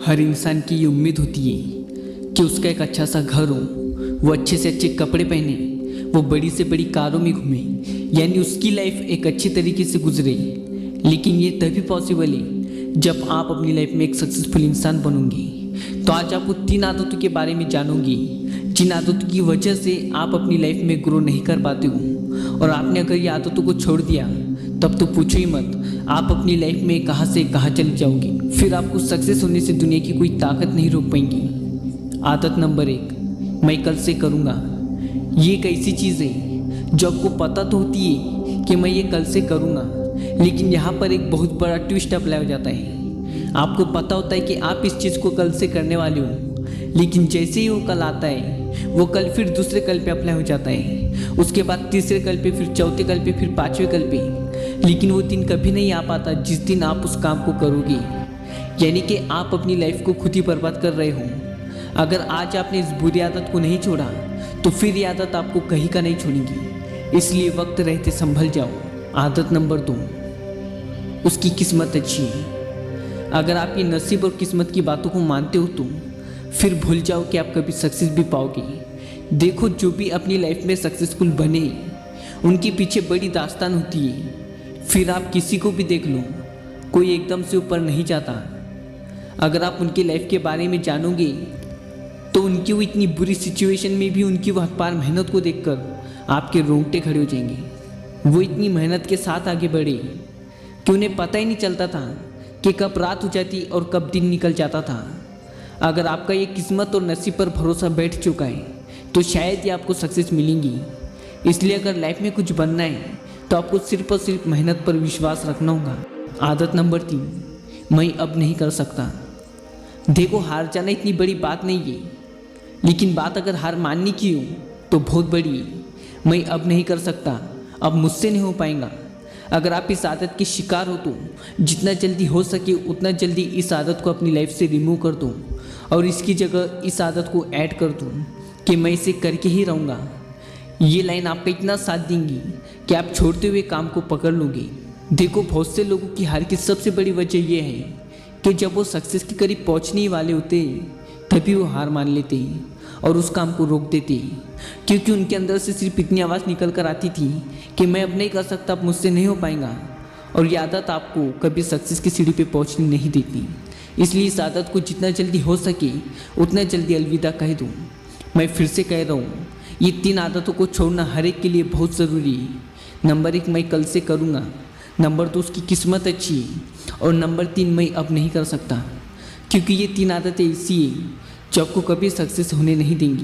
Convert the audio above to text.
हर इंसान की ये उम्मीद होती है कि उसका एक अच्छा सा घर हो, वो अच्छे से अच्छे कपड़े पहने, वो बड़ी से बड़ी कारों में घूमे, यानी उसकी लाइफ एक अच्छे तरीके से गुजरे। लेकिन ये तभी पॉसिबल है जब आप अपनी लाइफ में एक सक्सेसफुल इंसान बनोगे। तो आज आपको 3 आदतों के बारे में जानोगे जिन आदतों की वजह से आप अपनी लाइफ में ग्रो नहीं कर पाते हो। और आपने अगर ये आदतों को छोड़ दिया तब तो पूछो ही मत, आप अपनी लाइफ में कहाँ से कहाँ चले जाओगे। फिर आपको सक्सेस होने से दुनिया की कोई ताकत नहीं रोक पाएगी। आदत नंबर 1, मैं कल से करूँगा। ये एक ऐसी चीज़ है जो आपको पता तो होती है कि मैं ये कल से करूँगा, लेकिन यहाँ पर एक बहुत बड़ा ट्विस्ट अप्लाई हो जाता है। आपको पता होता है कि आप इस चीज़ को कल से करने वाले हो, लेकिन जैसे ही वो कल आता है वो कल फिर दूसरे कल पे अप्लाई हो जाता है, उसके बाद तीसरे कल पे, फिर चौथे कल पे, फिर पाँचवें कल पे। लेकिन वो दिन कभी नहीं आ पाता जिस दिन आप उस काम को करोगे। यानी कि आप अपनी लाइफ को खुद ही बर्बाद कर रहे हो। अगर आज आपने इस बुरी आदत को नहीं छोड़ा तो फिर ये आदत आपको कहीं का नहीं छोड़ेगी। इसलिए वक्त रहते संभल जाओ। आदत नंबर 2, उसकी किस्मत अच्छी है। अगर आप ये नसीब और किस्मत की बातों को मानते हो तो फिर भूल जाओ कि आप कभी सक्सेस भी पाओगे। देखो, जो भी अपनी लाइफ में सक्सेसफुल बने उनके पीछे बड़ी दास्तान होती है। फिर आप किसी को भी देख लो, कोई एकदम से ऊपर नहीं जाता। अगर आप उनकी लाइफ के बारे में जानोगे तो उनकी वो इतनी बुरी सिचुएशन में भी उनकी वो अपार मेहनत को देखकर आपके रोंगटे खड़े हो जाएंगे। वो इतनी मेहनत के साथ आगे बढ़े कि उन्हें पता ही नहीं चलता था कि कब रात हो जाती और कब दिन निकल जाता था। अगर आपका ये किस्मत और नसीब पर भरोसा बैठ चुका है तो शायद ही आपको सक्सेस मिलेंगी। इसलिए अगर लाइफ में कुछ बनना है तो आपको सिर्फ और सिर्फ मेहनत पर विश्वास रखना होगा। आदत नंबर 3, मैं अब नहीं कर सकता। देखो, हार जाना इतनी बड़ी बात नहीं है, लेकिन बात अगर हार मानने की हो तो बहुत बड़ी है। मैं अब नहीं कर सकता, अब मुझसे नहीं हो पाएगा। अगर आप इस आदत के शिकार हो तो जितना जल्दी हो सके उतना जल्दी इस आदत को अपनी लाइफ से रिमूव कर दो और इसकी जगह इस आदत को ऐड कर दो कि मैं इसे करके ही रहूँगा। ये लाइन आपका इतना साथ देंगी कि आप छोड़ते हुए काम को पकड़ लोगे। देखो, बहुत से लोगों की हार की सबसे बड़ी वजह यह है कि जब वो सक्सेस के करीब पहुंचने ही वाले होते हैं तभी वो हार मान लेते हैं और उस काम को रोक देते हैं, क्योंकि उनके अंदर से सिर्फ इतनी आवाज़ निकल कर आती थी कि मैं अब नहीं कर सकता, अब मुझसे नहीं हो पाएगा। और ये आदत आपको कभी सक्सेस की सीढ़ी पे पहुंचने नहीं देती। इसलिए इस आदत को जितना जल्दी हो सके उतना जल्दी अलविदा कह दो। मैं फिर से कह रहा हूँ, ये 3 आदतों को छोड़ना हर एक के लिए बहुत ज़रूरी है। नंबर 1, मैं कल से करूँगा। नंबर 2, उसकी किस्मत अच्छी है। और नंबर 3, मैं अब नहीं कर सकता। क्योंकि ये 3 आदतें ऐसी हैं जो आपको कभी सक्सेस होने नहीं देंगी।